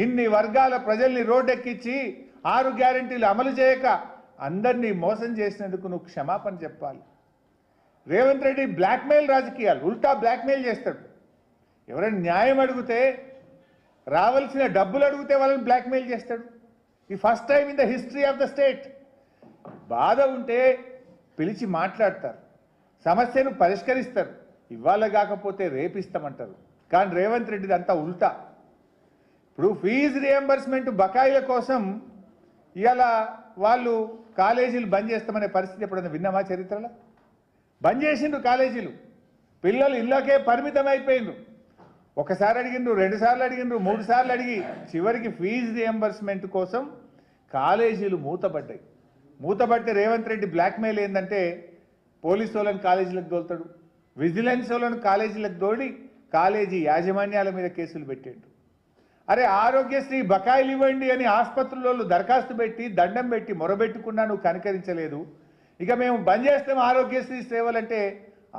ఇన్ని వర్గాల ప్రజల్ని రోడ్డెక్కించి 6 గ్యారెంటీలు అమలు చేయక అందరినీ మోసం చేసినందుకు నువ్వు క్షమాపణ చెప్పాలి. రేవంత్ రెడ్డి బ్లాక్మెయిల్ రాజకీయాలు, ఉల్టా బ్లాక్మెయిల్ చేస్తాడు. ఎవరైనా న్యాయం అడిగితే, రావాల్సిన డబ్బులు అడిగితే వాళ్ళని బ్లాక్మెయిల్ చేస్తాడు. ఈ first time in the history of the state. బాధ ఉంటే పిలిచి మాట్లాడతారు, సమస్యను పరిష్కరిస్తారు, ఇవాళ కాకపోతే రేపిస్తామంటారు. కానీ రేవంత్ రెడ్డిది అంతా ఉల్టా. ఇప్పుడు ఫీజు రియంబర్స్మెంట్ బకాయిల కోసం ఇవాళ వాళ్ళు కాలేజీలు బంద్ చేస్తామనే పరిస్థితి ఎప్పుడైనా విన్నామా చరిత్రలో? బంద్ చేసిండ్రు కాలేజీలు, పిల్లలు ఇళ్ళకే పరిమితం అయిపోయిండ్రు. ఒకసారి అడిగిండ్రు, 2 సార్లు అడిగిండ్రు, 3 సార్లు అడిగి చివరికి ఫీజు రియంబర్స్మెంట్ కోసం కాలేజీలు మూతపడ్డాయి. మూతపడితే రేవంత్ రెడ్డి బ్లాక్మెయిల్ ఏంటంటే పోలీసు వాళ్ళని కాలేజీలకు దోలుతాడు, విజిలెన్స్ వాళ్ళని కాలేజీలకు దోడి కాలేజీ యాజమాన్యాల మీద కేసులు పెట్టాడు. అరే ఆరోగ్యశ్రీ బకాయిలు ఇవ్వండి అని ఆసుపత్రులలో దరఖాస్తు పెట్టి దండం పెట్టి మొరబెట్టుకున్నా నువ్వు కనికరించలేదు. ఇక మేము బంద్ చేస్తాం ఆరోగ్యశ్రీ సేవలంటే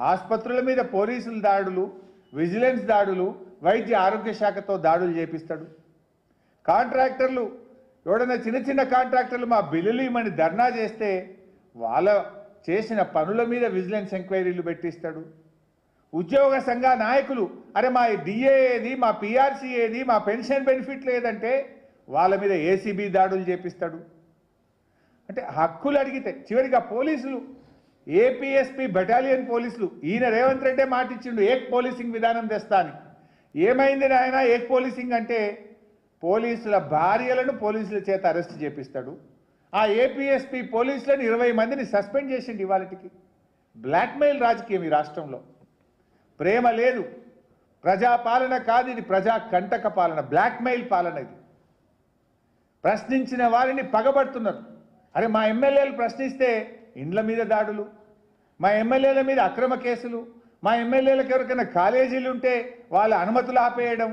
ఆసుపత్రుల మీద పోలీసుల దాడులు, విజిలెన్స్ దాడులు, వైద్య ఆరోగ్య శాఖతో దాడులు చేపిస్తాడు. కాంట్రాక్టర్లు ఎవడన్నా చిన్న చిన్న కాంట్రాక్టర్లు మా బిల్లులు ఇవ్వమని ధర్నా చేస్తే వాళ్ళ చేసిన పనుల మీద విజిలెన్స్ ఎంక్వైరీలు పెట్టిస్తాడు. ఉద్యోగ సంఘ నాయకులు అరే మా డిఏ ఏది, మా పిఆర్సీ ఏది, మా పెన్షన్ బెనిఫిట్ లేదంటే వాళ్ళ మీద ఏసీబీ దాడులు చేపిస్తాడు. అంటే హక్కులు అడిగితే చివరిగా పోలీసులు, ఏపీఎస్పీ బెటాలియన్ పోలీసులు, ఈయన రేవంత్ రెడ్డే మాటిచ్చిండు ఏక్ పోలీసింగ్ విధానం తెస్తా అని. ఏమైంది నాయన ఏక్ పోలీసింగ్ అంటే పోలీసుల భార్యలను పోలీసుల చేత అరెస్ట్ చేపిస్తాడు. ఆ ఏపీఎస్పీ పోలీసులను 20 మందిని సస్పెండ్ చేసిండు ఇవాళకి. బ్లాక్మెయిల్ రాజకీయం ఈ రాష్ట్రంలో. ప్రేమ లేదు, ప్రజాపాలన కాదు, ఇది ప్రజా కంటక పాలన, బ్లాక్మెయిల్ పాలన ఇది. ప్రశ్నించిన వారిని పగబడుతున్నారు. అరే మా ఎమ్మెల్యేలు ప్రశ్నిస్తే ఇండ్ల మీద దాడులు, మా ఎమ్మెల్యేల మీద అక్రమ కేసులు, మా ఎమ్మెల్యేలకు ఎవరికైనా కాలేజీలు ఉంటే వాళ్ళ అనుమతులు ఆపేయడం,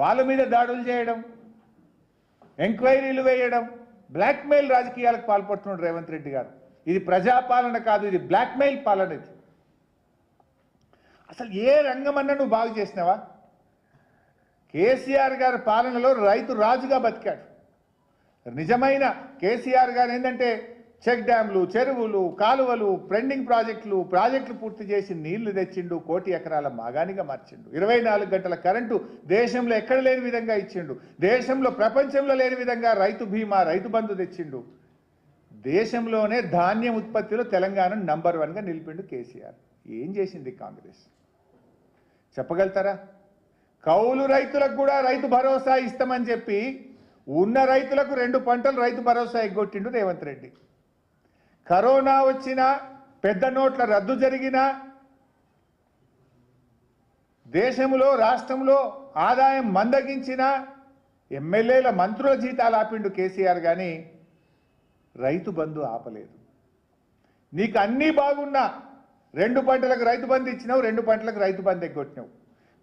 వాళ్ళ మీద దాడులు చేయడం, ఎంక్వైరీలు వేయడం, బ్లాక్మెయిల్ రాజకీయాలకు పాల్పడుతున్నాడు రేవంత్ రెడ్డి గారు. ఇది ప్రజాపాలన కాదు, ఇది బ్లాక్మెయిల్ పాలన. ఇది అసలు ఏ రంగమన్నా నువ్వు బాగు చేసినావా? కేసీఆర్ గారి పాలనలో రైతు రాజుగా బతికాడు. నిజమైన కేసీఆర్ గారు ఏంటంటే చెక్ డ్యాంలు, చెరువులు, కాలువలు, పెండింగ్ ప్రాజెక్టులు పూర్తి చేసి నీళ్లు తెచ్చిండు, 1 కోటి ఎకరాల మాగానిగా మార్చిండు. 24 గంటల కరెంటు దేశంలో ఎక్కడ లేని విధంగా ఇచ్చిండు. దేశంలో ప్రపంచంలో లేని విధంగా రైతు బీమా, రైతు బంధు తెచ్చిండు. దేశంలోనే ధాన్యం ఉత్పత్తిలో తెలంగాణ నంబర్ 1గా నిలిపిండు కేసీఆర్. ఏం చేసింది కాంగ్రెస్ చెప్పగలుగుతారా? కౌలు రైతులకు కూడా రైతు భరోసా ఇస్తామని చెప్పి ఉన్న రైతులకు 2 పంటలు రైతు భరోసా ఎగ్గొట్టిండు రేవంత్ రెడ్డి. కరోనా వచ్చినా, పెద్ద నోట్ల రద్దు జరిగినా, దేశంలో రాష్ట్రంలో ఆదాయం మందగించిన ఎమ్మెల్యేల మంత్రుల జీతాలు ఆపిండు కేసీఆర్ కానీ రైతు బంధు ఆపలేదు. నీకు అన్నీ బాగున్నా 2 పంటలకు రైతు బంధు ఇచ్చినావు, 2 పంటలకు రైతు బంధు ఎగ్గొట్టినావు.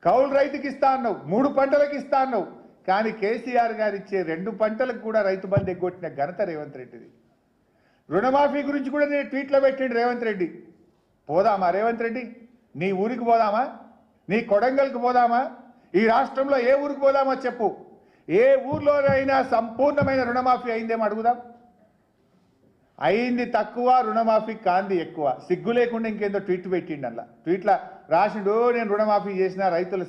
కౌలు రైతుకి ఇస్తా అన్నావు, 3 పంటలకు ఇస్తా అన్నావు. కానీ కేసీఆర్ గారు ఇచ్చే 2 పంటలకు కూడా రైతు బంధు ఎగ్గొట్టిన ఘనత రేవంత్ రెడ్డిది. రుణమాఫీ గురించి కూడా నేను ట్వీట్లో పెట్టిండు రేవంత్ రెడ్డి. పోదామా రేవంత్ రెడ్డి? నీ ఊరికి పోదామా? నీ కొడంగల్కి పోదామా? ఈ రాష్ట్రంలో ఏ ఊరికి పోదామో చెప్పు. ఏ ఊర్లోనైనా సంపూర్ణమైన రుణమాఫీ అయిందేమో అడుగుదాం. అయింది తక్కువ, రుణమాఫీ కాంది ఎక్కువ. సిగ్గు లేకుండా ఇంకేందో ట్వీట్ పెట్టిండు. అలా ట్వీట్లో రాసిండు నేను రుణమాఫీ చేసిన రైతుల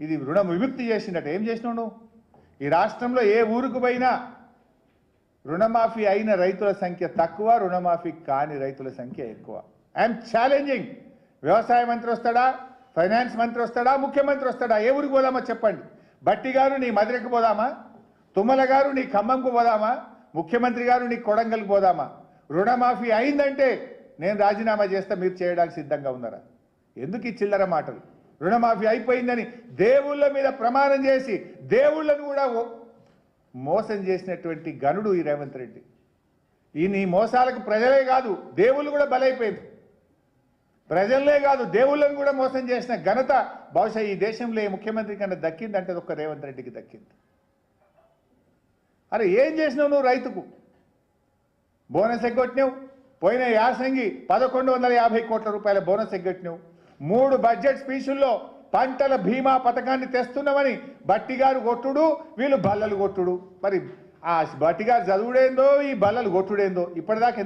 ఇది రుణ విముక్తి చేసిండట. ఏం చేసినావు నువ్వు? ఈ రాష్ట్రంలో ఏ ఊరికి పోయినా రుణమాఫీ అయిన రైతుల సంఖ్య తక్కువ, రుణమాఫీ కాని రైతుల సంఖ్య ఎక్కువ. I'm challenging. వ్యవసాయ మంత్రి వస్తాడా, ఫైనాన్స్ మంత్రి వస్తాడా, ముఖ్యమంత్రి వస్తాడా? ఏ ఊరికి పోదామా చెప్పండి. బట్టి గారు నీ మధురకు పోదామా? తుమ్మల గారు నీ ఖమ్మంకు పోదామా? ముఖ్యమంత్రి గారు నీ కొడంగల్కి పోదామా? రుణమాఫీ అయిందంటే నేను రాజీనామా చేస్తా, మీరు చేయడానికి సిద్ధంగా ఉన్నారా? ఎందుకు ఈ చిల్లర మాటలు? రుణమాఫీ అయిపోయిందని దేవుళ్ళ మీద ప్రమాణం చేసి దేవుళ్ళను కూడా మోసం చేసినటువంటి గనుడు ఈ రేవంత్ రెడ్డి. ఈ మోసాలకు ప్రజలే కాదు దేవుళ్ళు కూడా బలైపోయింది. ప్రజలే కాదు దేవుళ్ళను కూడా మోసం చేసిన ఘనత బహుశా ఈ దేశంలో ఏ ముఖ్యమంత్రి కన్నా దక్కిందంటే ఒక్క రేవంత్ రెడ్డికి దక్కింది. అరే ఏం చేసినావు నువ్వు? రైతుకు బోనస్ ఎగ్గొట్టినావు. పోయిన యాసంగి 1150 కోట్ల రూపాయల బోనస్ ఎగ్గొట్టినావు. 3 బడ్జెట్ స్పీచుల్లో పంటల బీమా పథకాన్ని తెస్తున్నామని బట్టి గారు కొట్టుడు, వీళ్ళు బల్లలు కొట్టుడు. మరి ఆ బట్టి గారు చదువుడేందో, ఈ బల్లలు కొట్టుడేందో ఇప్పటిదాకా ఎందుకు